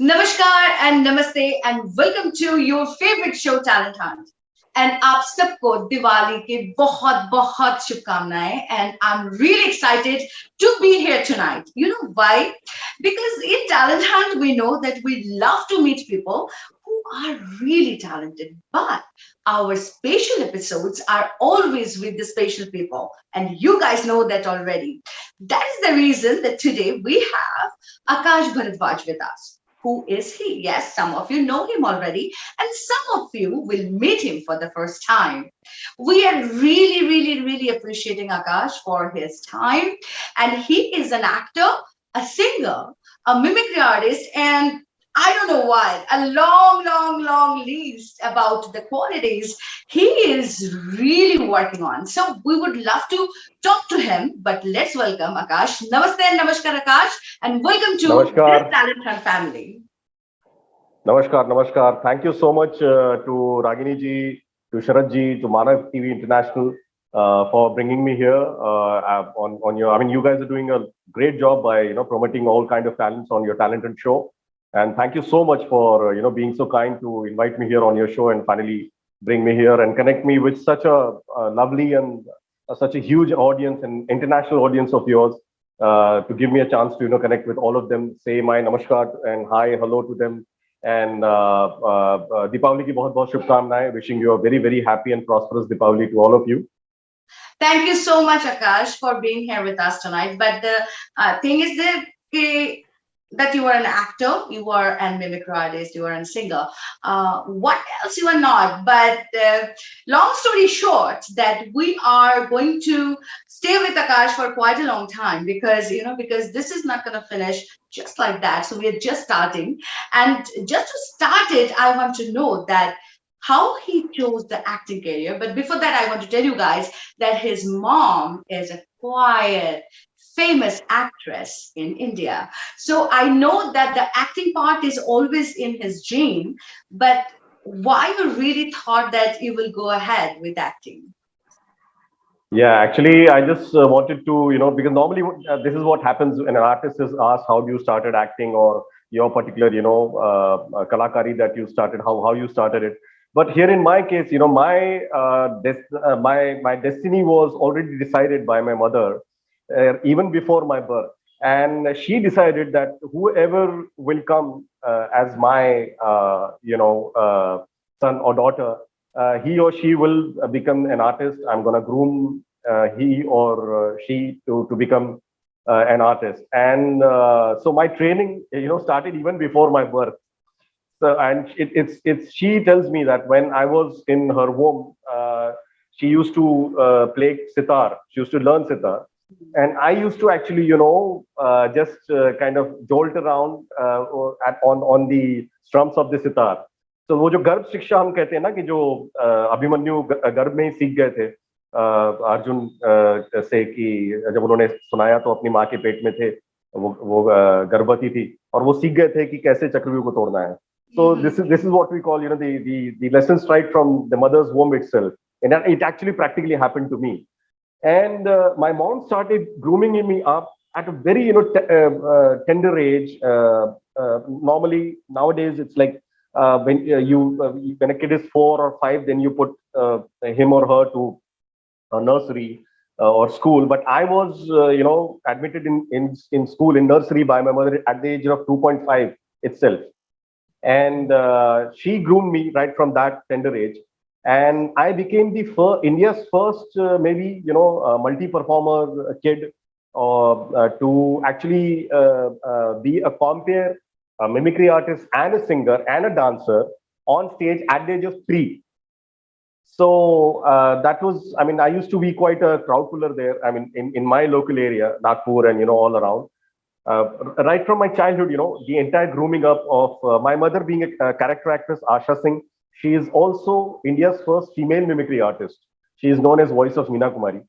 नमस्कार and namaste and welcome to your favourite show talent hunt and आप सबको दिवाली की बहुत बहुत शुभकामनाएं and I am really excited to be here tonight you know why because in talent hunt we know that we love to meet people who are really talented but our special episodes are always with the special people and you guys know that already. That is the reason that today we have Akash Bharadwaj with us. Who is he? Yes, some of you know him already, and some of you will meet him for the first time. We are really, really, really appreciating Akash for his time. And he is an actor, a singer, a mimicry artist, and I don't know what, a long, long, long list about the qualities he is really working on. So we would love to talk to him, but let's welcome Akash. Namaste and Namaskar, Akash, and welcome to this Namaskar. Talent Hunt family. Namaskar. Namaskar. Thank you so much to Ragini ji, to Sharad ji, to Manav TV International for bringing me here on your. I mean, you guys are doing a great job by promoting all kind of talents on your talent and show. And thank you so much for being so kind to invite me here on your show and finally bring me here and connect me with such a lovely and such a huge audience and international audience of yours. To give me a chance to connect with all of them, say my namaskar and hi, hello to them, and Deepavali ki bahut bahut shubhkamnaएं. Wishing you a very very happy and prosperous Deepavali to all of you. Thank you so much, Akash, for being here with us tonight. But the thing is that you are an actor, you are a mimic artist, you are a singer. What else you are not? But long story short, that we are going to stay with Akash for quite a long time because this is not going to finish just like that. So we are just starting, and just to start it, I want to know that how he chose the acting career. But before that, I want to tell you guys that his mom is a quiet, famous actress in India. So I know that the acting part is always in his gene, but why you really thought that you will go ahead with acting? Yeah, actually, I just wanted to, because normally this is what happens when an artist is asked, how do you started acting or your particular, kalakari that you started, how you started it. But here in my case, my destiny was already decided by my mother, even before my birth, and she decided that whoever will come as my, son or daughter, he or she will become an artist. I'm going to groom he or she to become an artist. And so my training, started even before my birth. So, and it's she tells me that when I was in her womb, she used to play sitar. She used to learn sitar, and I used to actually, just kind of jolt around on the strums of the sitar. तो वो जो गर्भ शिक्षा हम कहते हैं ना कि जो अभिमन्यु गर्भ में ही सीख गए थे अर्जुन से कि जब उन्होंने सुनाया तो अपनी माँ के पेट में थे वो गर्भवती थी और वो सीख गए थे कि कैसे चक्रव्यूह को तोड़ना है. So this is what we call the lessons right from the mother's womb itself, and it actually practically happened to me. And my mom started grooming me up at a very tender age. Normally nowadays it's like when a kid is 4 or 5, then you put him or her to nursery or school. But I was, admitted in school in nursery by my mother at the age of 2.5 itself. And she groomed me right from that tender age. And I became the India's first, maybe, multi-performer kid to actually be a compere, a mimicry artist and a singer and a dancer on stage at the age of 3. So that was, I mean, I used to be quite a crowd puller there. I mean, in my local area, Nagpur, and all around. Right from my childhood, the entire grooming up of my mother being a character actress, Asha Singh. She is also India's first female mimicry artist. She is known as Voice of Meena Kumari,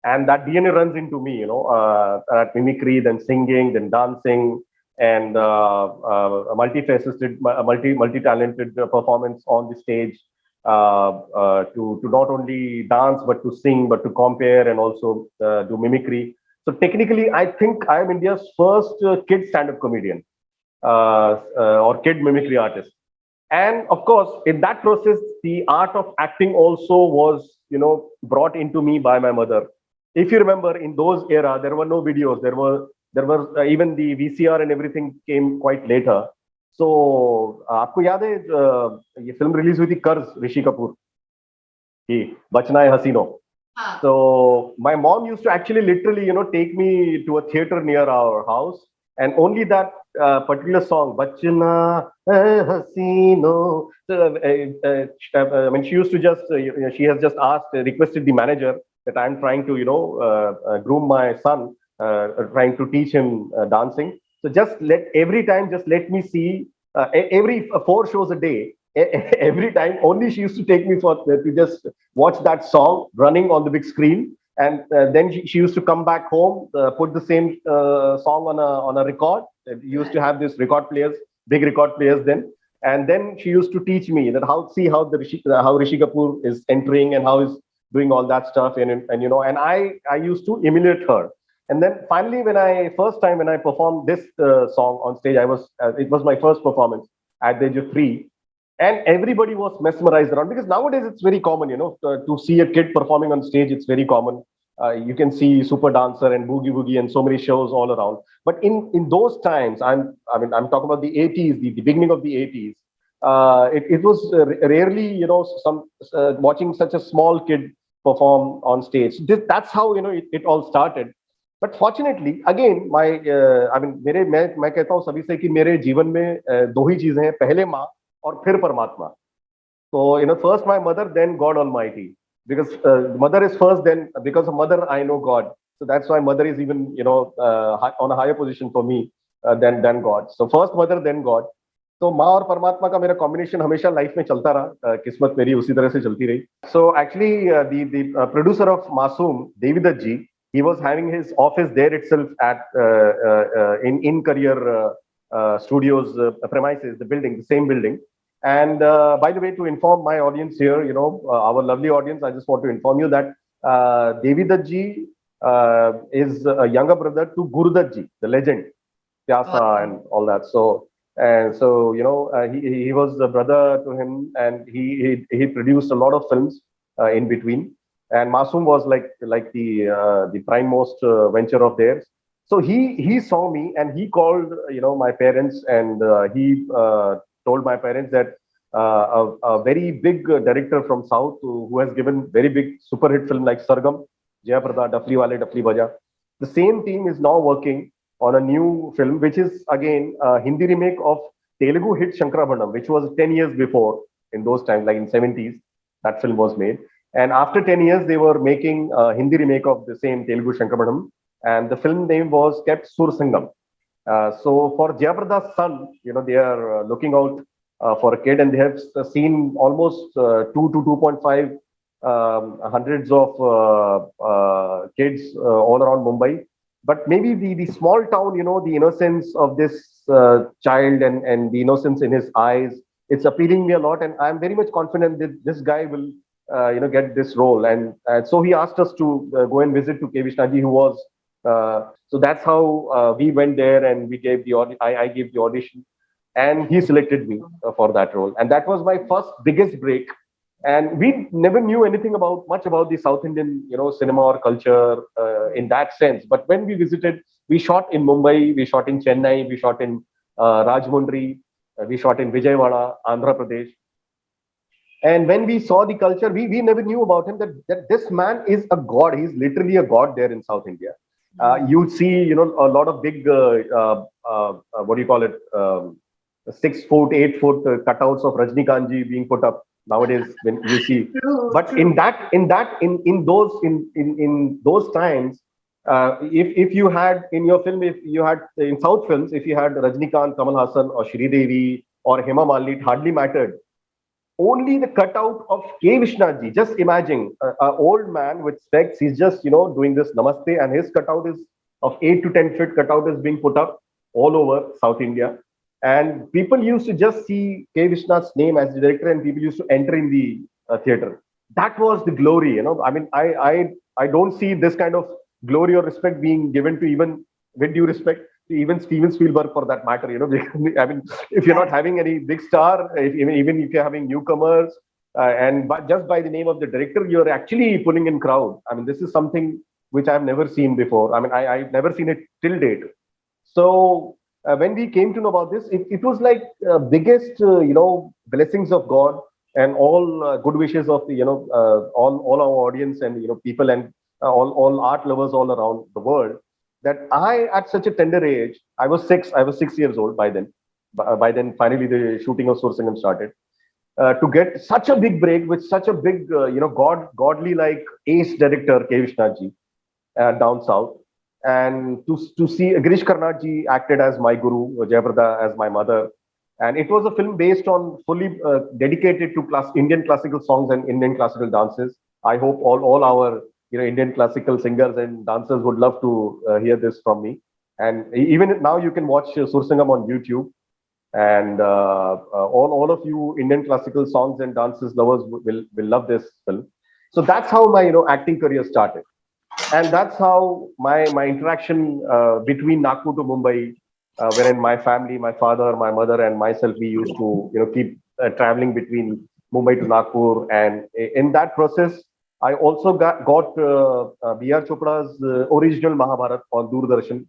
and that DNA runs into me. At mimicry, then singing, then dancing, and multifaceted, multi-talented performance on the stage. To not only dance but to sing, but to compare and also do mimicry. So technically, I think I am India's first kid stand-up comedian or kid mimicry artist. And of course, in that process, the art of acting also was, brought into me by my mother. If you remember, in those era, there were no videos. There were even the VCR and everything came quite later. So आपको याद है ये film release हुई थी कर्ज ऋषि कपूर की बचना है हसीनो. So my mom used to actually literally, take me to a theater near our house, and only that particular song, Bachna Hai Hasino. So, I mean, she used to just, she has just requested the manager that I'm trying to, groom my son, trying to teach him dancing. So just let me see every 4 shows a day. Every time, only she used to take me to just watch that song running on the big screen, and then she used to come back home, put the same song on a record. We used to have this record players, big record players then, and then she used to teach me that how Rishi Kapoor is entering and how he's doing all that stuff, and I used to emulate her. And then finally, when I performed this song on stage, it was my first performance at the age of 3, and everybody was mesmerized around, because nowadays it's very common, to see a kid performing on stage. It's very common. You can see Super Dancer and Boogie Woogie and so many shows all around. But in those times, I'm talking about the 80s, the beginning of the 80s. It was rarely, watching such a small kid perform on stage. That's how it all started. But fortunately again मैं कहता हूँ सभी से कि मेरे जीवन में 2 ही चीजें हैं, पहले माँ और फिर परमात्मा. तो first my mother, then god almighty, because mother is first, then because of mother I know god. So that's why mother is even on a higher position for me than God. So first mother, then God. तो माँ और परमात्मा का मेरा combination हमेशा life में चलता रहा. किस्मत मेरी उसी तरह से चलती रही. So actually the producer of Masoom, Devidat ji, he was having his office there itself at in Career Studios premises, the building, the same building. And by the way, to inform my audience here, our lovely audience, I just want to inform you that Devidat ji is a younger brother to Gurudat ji, the legend, Pyasa and all that. So he was a brother to him, and he produced a lot of films in between. And Masoom was like the primemost venture of theirs. So he saw me, and he called my parents, and he told my parents that a very big director from South who has given very big super hit film like Sargam, Jayaprada, Dafli Wale Dafli Baja. The same team is now working on a new film, which is again a Hindi remake of Telugu hit Shankarabharanam, which was 10 years before. In those times, like in 70s, that film was made. And after 10 years, they were making a Hindi remake of the same Telugu Shankarabharanam, and the film name was kept Sur Sangam. So for Jayaprada's son, they are looking out for a kid, and they have seen almost 2 to 2.5 hundreds of kids all around Mumbai. But maybe the small town, the innocence of this child and the innocence in his eyes, it's appealing me a lot, and I'm very much confident that this guy will get this role. And so he asked us to go and visit to K. Vishnaji, who was, so that's how we went there and we gave I gave the audition, and he selected me for that role. And that was my first biggest break. And we never knew anything about much about the South Indian, cinema or culture in that sense. But when we visited, we shot in Mumbai, we shot in Chennai, we shot in Rajmundry, we shot in Vijayawada, Andhra Pradesh. And when we saw the culture, we never knew about him that this man is a god. He's literally a god there in South India. You see, a lot of big, what do you call it, 6 foot, 8 foot cutouts of Rajnikantji being put up nowadays when you see. But in those times, if you had in your film, if you had in South films, if you had Rajnikant, Kamal Hassan, or Shri Devi or Hema Malini, it hardly mattered. Only the cutout of K. Vishnaji. Just imagine an old man with specs. He's just doing this namaste, and his cutout is of 8 to 10 feet. Cutout is being put up all over South India, and people used to just see K. Vishnath's name as the director, and people used to enter in the theater. That was the glory. I mean, I don't see this kind of glory or respect being given to, even with due respect, even Steven Spielberg for that matter, I mean, if you're not having any big star, even if you're having newcomers, but just by the name of the director, you're actually pulling in crowd. I mean, this is something which I've never seen before. I mean, I've never seen it till date. So when we came to know about this, it was like biggest, blessings of God and all good wishes of the, all our audience and, people and all art lovers all around the world, that I, at such a tender age, I was 6 years old by then. By then, finally, the shooting of Sursingam started. To get such a big break with such a big, godly like ace director, K. Vishnaji, down south. And to see Girish Karnad acted as my guru, Jayaprada as my mother. And it was a film based on fully dedicated to Indian classical songs and Indian classical dances. I hope all our Indian classical singers and dancers would love to hear this from me. And even now you can watch Sursingam on YouTube. And all of you Indian classical songs and dances lovers will love this film. So that's how my acting career started. And that's how my interaction between Nagpur to Mumbai, wherein my family, my father, my mother, and myself, we used to keep traveling between Mumbai to Nagpur. And in that process, I also got B.R. Chopra's original Mahabharat on Doordarshan,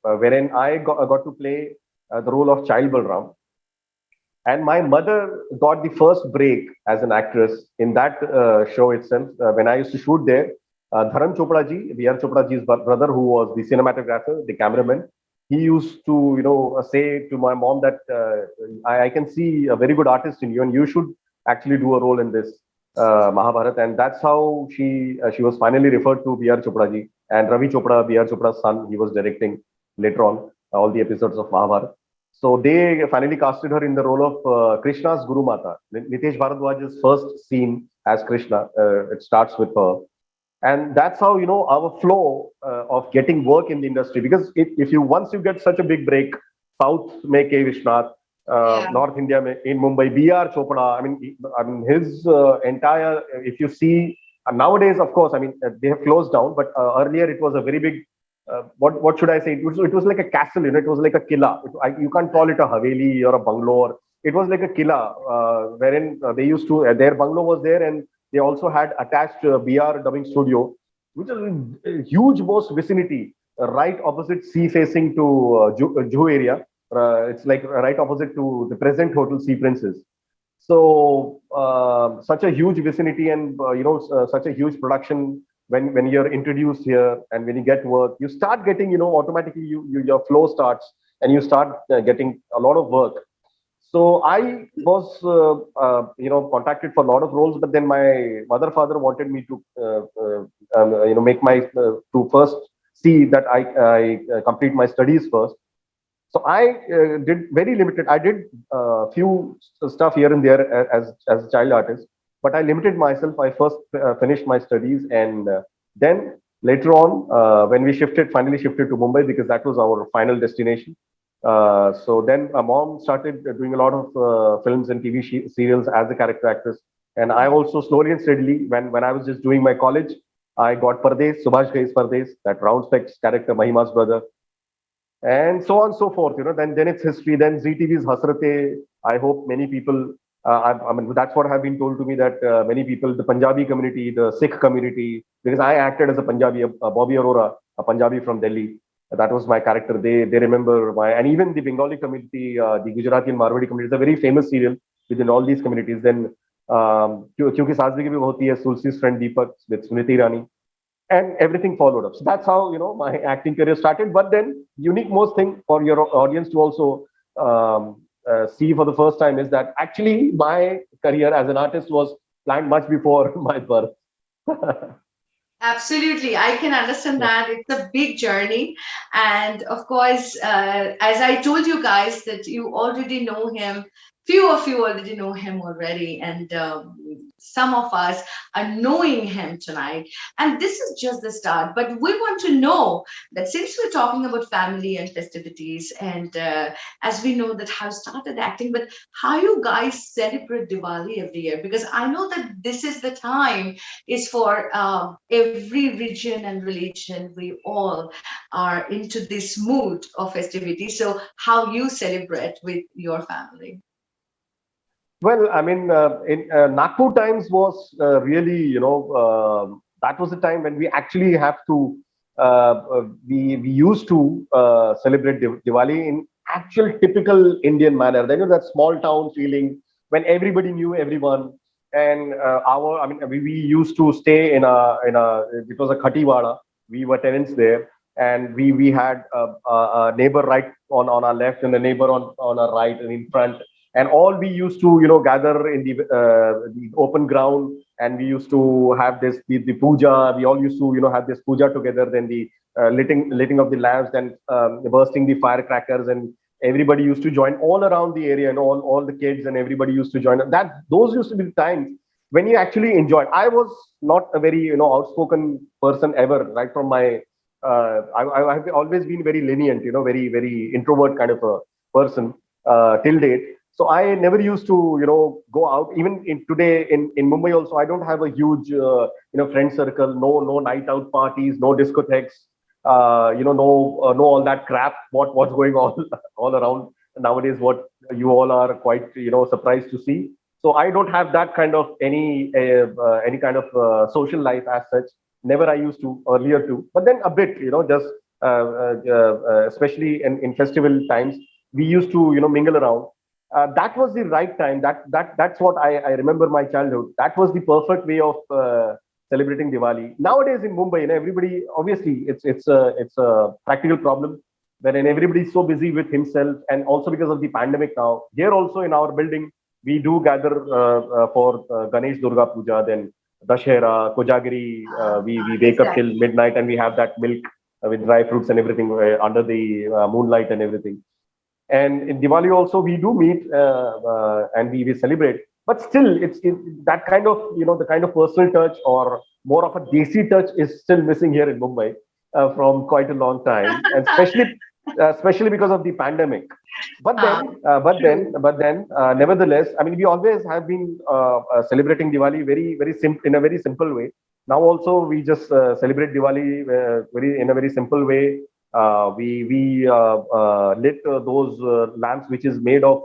wherein I got to play the role of Child Balram. And my mother got the first break as an actress in that show itself. When I used to shoot there, Dharam Chopra ji, B.R. Chopra ji's brother, who was the cinematographer, the cameraman, he used to, say to my mom that I can see a very good artist in you, and you should actually do a role in this Mahabharat. And that's how she was finally referred to B.R. Chopra ji. And Ravi Chopra, B.R. Chopra's son, he was directing later on all the episodes of Mahabharat. So they finally casted her in the role of Krishna's Guru Mata. Nitesh Bharadwaj's first scene as Krishna, it starts with her. And that's how, our flow of getting work in the industry. Because if you once you get such a big break, South mein K. Vishnath, North India in Mumbai, B.R. Chopra, I mean his entire, if you see, nowadays, of course, I mean, they have closed down, but earlier it was a very big, what should I say? It was like a castle, it was like a killa. You can't call it a Haveli or a bungalow. It was like a killa, wherein they used to, their bungalow was there, and they also had attached BR dubbing studio, which is a huge most vicinity, right opposite sea facing to Juhu area. It's like right opposite to the present Hotel Sea Princess. So such a huge vicinity, and such a huge production. When you're introduced here and when you get work, you start getting automatically your flow starts, and you start getting a lot of work. So I was contacted for a lot of roles, but then my father wanted me to make my to first see that I complete my studies first. So I did very limited. I did few stuff here and there as a child artist, but I limited myself. I first finished my studies, and then later on, when we finally shifted to Mumbai, because that was our final destination. So then my mom started doing a lot of films and TV serials as a character actress. And I also slowly and steadily, when I was just doing my college, I got Pardes, Subhash Ghai's Pardes, that round specs character, Mahima's brother, and so on and so forth. Then it's history. Then ZTV's Hasrate. I hope many people. I mean, that's what have been told to me, that many people, the Punjabi community, the Sikh community, because I acted as a Punjabi, Bobby Arora, a Punjabi from Delhi. That was my character. They remember my, and even the Bengali community, the Gujarati and Marwadi community. It's a very famous serial within all these communities. Then क्योंकि सासवी की भी होती है, Tulsi's friend Deepak with Smriti Irani, and everything followed up. So that's how my acting career started. But then, unique most thing for your audience to also see for the first time is that actually my career as an artist was planned much before my birth. Absolutely, I can understand that. It's a big journey. And of course, as I told you guys, that you already know him. Few of you already know him already, and some of us are knowing him tonight. And this is just the start. But we want to know that since we're talking about family and festivities, and as we know that how started acting, but how you guys celebrate Diwali every year? Because I know that this is the time is for every region and religion. We all are into this mood of festivity. So, how you celebrate with your family? Well, I mean, in Nagpur times was really, that was the time when we actually have to, we used to celebrate Diwali in actual typical Indian manner. Then that small town feeling when everybody knew everyone, and I mean, we used to stay it was a khatiwada. We were tenants there, and we had a neighbor right on our left and a neighbor on our right and in front, and all we used to gather in the open ground, and we used to have the puja. We all used to have this puja together, then the lighting of the lamps, and bursting the firecrackers, and everybody used to join all around the area, and all the kids and everybody used to join. Those used to be the times when you actually enjoyed. I was not a very outspoken person ever, right from my I've always been very lenient, very very introvert kind of a person till date. So I never used to, go out. Even today in Mumbai also, I don't have a huge, friend circle. No night out parties, no discotheques. No all that crap. What's going on all around nowadays? What you all are quite, surprised to see. So I don't have that kind of any kind of social life as such. Never I used to earlier too, but then a bit, just especially in festival times, we used to, mingle around. That was the right time. That's what I remember my childhood. That was the perfect way of celebrating Diwali. Nowadays in Mumbai, everybody, obviously it's a practical problem wherein everybody is so busy with himself, and also because of the pandemic now. Here also in our building, we do gather for Ganesh Durga Puja, then Dashera, Kojagiri. We wake up till midnight and we have that milk with dry fruits and everything under the moonlight and everything. And in Diwali also we do meet and we celebrate, but still that kind of the kind of personal touch or more of a desi touch is still missing here in Mumbai from quite a long time, and especially because of the pandemic. But then, nevertheless, I mean, we always have been celebrating Diwali very simple, in a very simple way. Now also we just celebrate Diwali very in a very simple way. We lit those lamps, which is made of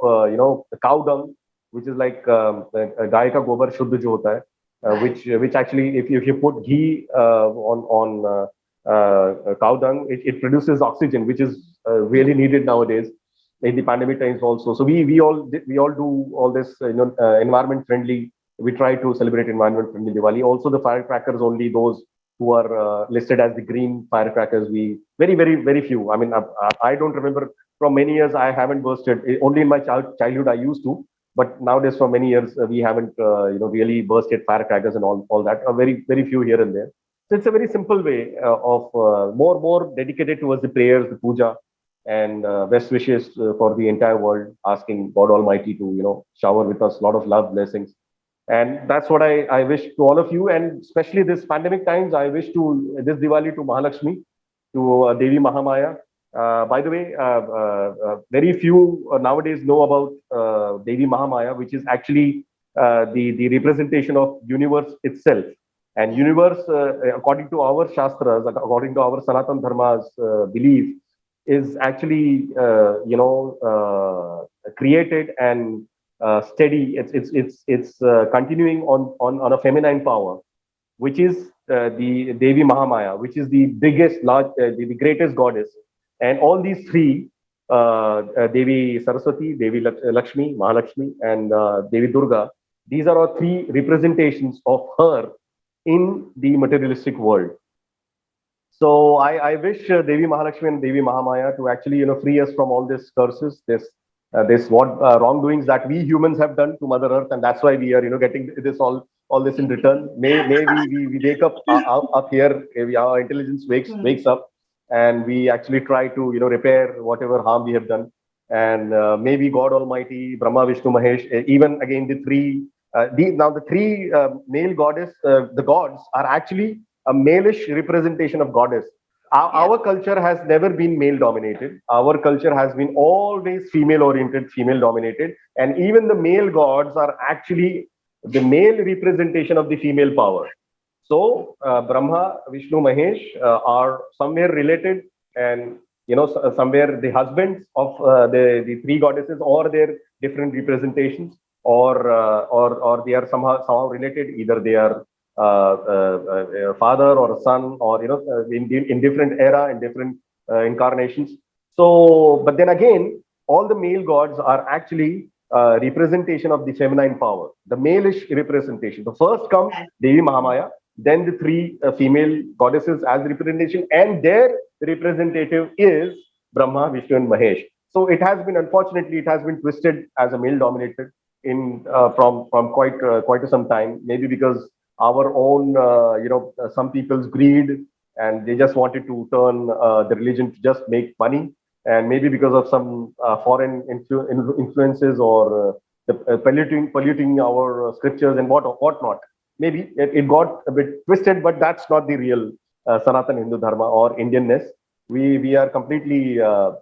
cow dung, which is like गाय का गोबर शुद्ध जो होता है, which actually if you put ghee on cow dung, it produces oxygen, which is really needed nowadays in the pandemic times also. So we all do all this environment friendly. We try to celebrate environment friendly Diwali. Also the firecrackers, only those who are listed as the green firecrackers. We very few. I mean, I don't remember from many years. I haven't bursted. Only in my childhood I used to, but nowadays for many years we haven't really bursted firecrackers and all that. Very few here and there. So it's a very simple way of more dedicated towards the prayers, the puja, and best wishes for the entire world, asking God Almighty to shower with us a lot of love, blessings. And that's what I wish to all of you, and especially this pandemic times, I wish to this Diwali to Mahalakshmi, to Devi Mahamaya. By the way, very few nowadays know about Devi Mahamaya, which is actually the representation of universe itself. And universe, according to our shastras, according to our Sanatan Dharma's belief, is actually created and steady. It's continuing on a feminine power, which is the Devi Mahamaya, which is the biggest, the greatest goddess. And all these three, Devi Saraswati, Devi Lakshmi, Mahalakshmi, and Devi Durga, these are all three representations of her in the materialistic world. So I wish Devi Mahalakshmi and Devi Mahamaya to actually, free us from all these curses, this what wrongdoings that we humans have done to Mother Earth, and that's why we are, getting this all this in return. May we wake up up here, our intelligence wakes up, and we actually try to, repair whatever harm we have done. And maybe God Almighty, Brahma, Vishnu, Mahesh, even again the three, now the three male goddess, the gods are actually a malish representation of goddess. Our culture has never been male dominated. Our culture has been always female oriented, female dominated. And even the male gods are actually the male representation of the female power. So Brahma, Vishnu, Mahesh are somewhere related, and somewhere the husbands of the three goddesses, or their different representations, or they are somehow related. Either they are a father or a son, or in different era, in different incarnations. So, but then again, all the male gods are actually representation of the feminine power, the malish representation. The first comes Devi Mahamaya, then the three female goddesses as representation, and their representative is Brahma, Vishnu, and Mahesh. So it has been, unfortunately, it has been twisted as a male dominated in from quite some time. Maybe because our own, some people's greed, and they just wanted to turn the religion to just make money, and maybe because of some foreign influences, or polluting our scriptures and whatnot. Maybe it got a bit twisted, but that's not the real Sanatan Hindu Dharma or Indianness. We are completely, a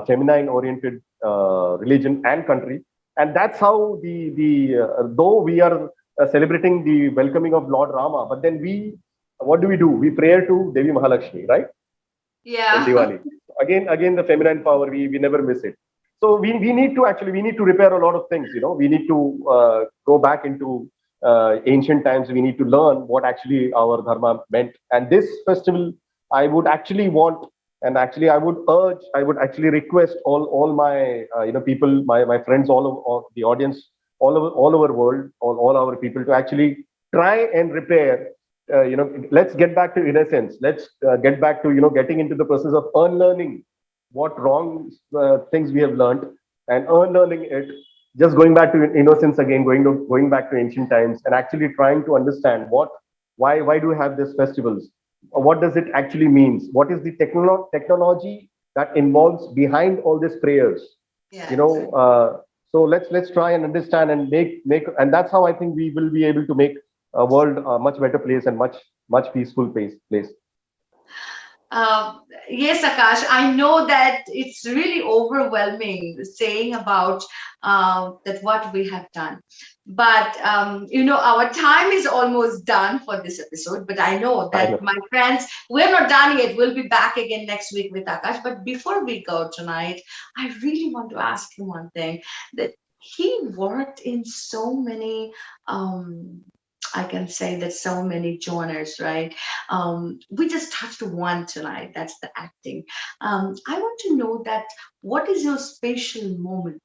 feminine oriented religion and country, and that's how though we are celebrating the welcoming of Lord Rama, but then what do? We pray to Devi Mahalakshmi, right? Yeah. In Diwali. Again, the feminine power, we never miss it. So we need to repair a lot of things. We need to go back into ancient times. We need to learn what actually our dharma meant. And this festival, I would actually want, and actually I would actually request all my people, my friends, all the audience, all over world, all our people, to actually try and repair. Let's get back to innocence. Let's get back to getting into the process of unlearning what wrong things we have learned, and unlearning it, just going back to innocence again, going back to ancient times, and actually trying to understand why do we have these festivals? What does it actually means? What is the technology that involves behind all these prayers? Yeah. So let's try and understand and make, and that's how I think we will be able to make a world a much better place and much peaceful place. Yes, Akash, I know that it's really overwhelming saying about that what we have done. But, our time is almost done for this episode. But I know that my friends, we're not done yet. We'll be back again next week with Akash. But before we go tonight, I really want to ask you one thing, that he worked in so many I can say that so many genres, right? We just touched one tonight. That's the acting. I want to know that what is your special moment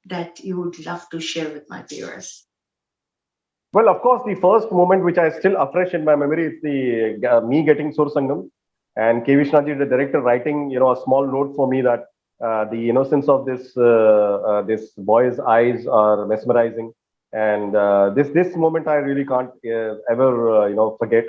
that you would love to share with my viewers? Well, of course, the first moment which I still afresh in my memory is the me getting Sur Sangam, and K. Vishnaji, the director, writing a small note for me that the innocence of this boy's eyes are mesmerizing. And this moment I really can't ever forget.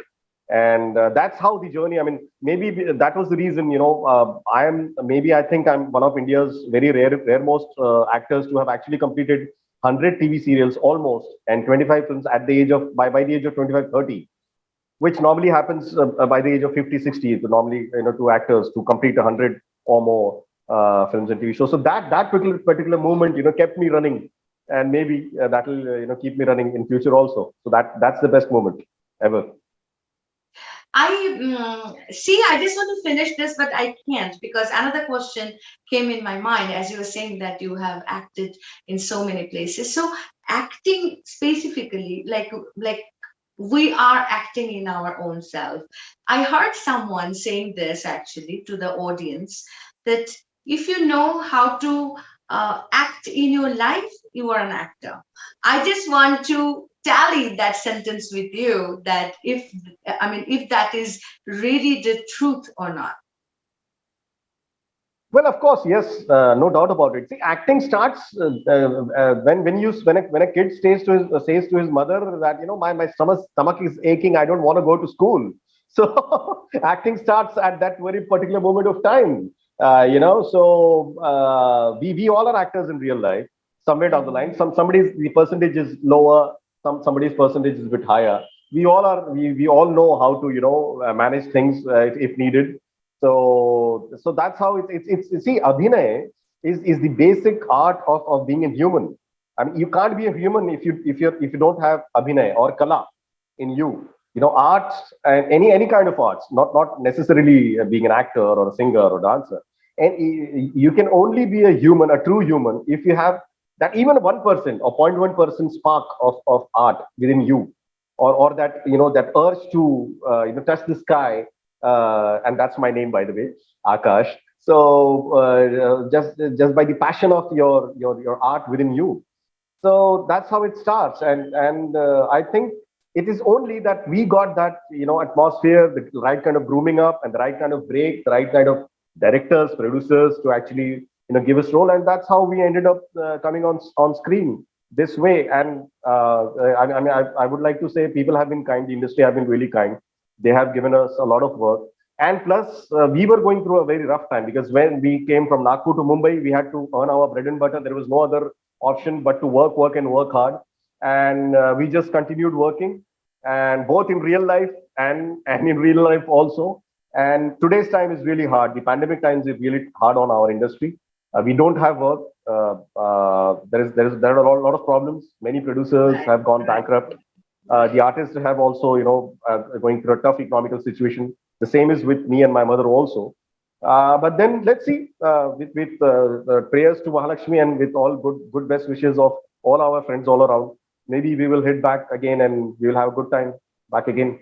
And that's how the journey, I mean, maybe that was the reason, I think I'm one of India's very rare most actors to have actually completed 100 TV serials almost, and 25 films at the age of, by the age of 25, 30, which normally happens by the age of 50, 60, normally, to actors to complete 100 or more films and TV shows. So that particular moment, kept me running. and maybe that will keep me running in future also. So that's the best moment ever. See. I just want to finish this, but I can't because another question came in my mind as you were saying that you have acted in so many places. So acting specifically, like we are acting in our own self. I heard someone saying this actually to the audience that if you know how to act in your life, you are an actor. I just want to tally that sentence with you that if that is really the truth or not. Well, of course, yes, no doubt about it. See, acting starts when a kid says to his mother that my stomach is aching. I don't want to go to school. So acting starts at that very particular moment of time. We all are actors in real life. Somewhere down the line, somebody's the percentage is lower, somebody's percentage is a bit higher. We all are. We all know how to manage things if needed. So that's how it's see, abhinay is the basic art of being a human. I mean, you can't be a human if you don't have abhinay or kala in you. Arts and any kind of arts, not necessarily being an actor or a singer or dancer. And you can only be a human, a true human, if you have that even 1% or 0.1% spark of art within you, or that that urge to touch the sky, and that's my name, by the way, Akash. So just by the passion of your art within you. So that's how it starts, and I think it is only that we got that atmosphere, the right kind of grooming up, and the right kind of break, the right kind of directors, producers to actually give us role, and that's how we ended up coming on screen this way. And I would like to say people have been kind, the industry have been really kind. They have given us a lot of work. And plus, we were going through a very rough time because when we came from Nagpur to Mumbai, we had to earn our bread and butter. There was no other option but to work, and work hard. And we just continued working, and both in real life and in real life also. And today's time is really hard. The pandemic times is really hard on our industry. We don't have work. There are a lot of problems. Many producers Right, have gone right. bankrupt. The artists have also, going through a tough economical situation. The same is with me and my mother also. But then let's see, with the prayers to Mahalakshmi and with all good best wishes of all our friends all around, maybe we will hit back again and we will have a good time back again.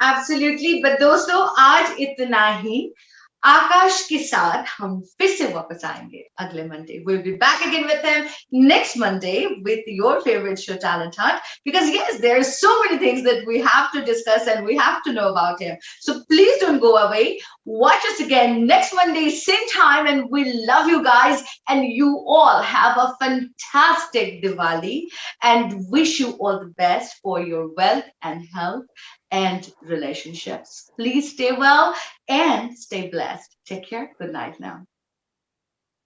Absolutely. But दोस्तों आज इतना ही आकाश के साथ हम फिर से वापस आएंगे अगले Monday. We'll be back again with him next Monday with your favorite show, Talent Hunt. Because yes, there are so many things that we have to discuss and we have to know about him. So please don't go away. Watch us again next Monday, same time, and we love you guys. And you all have a fantastic Diwali and wish you all the best for your wealth and health and relationships. Please stay well and stay blessed. Take care. Good night now.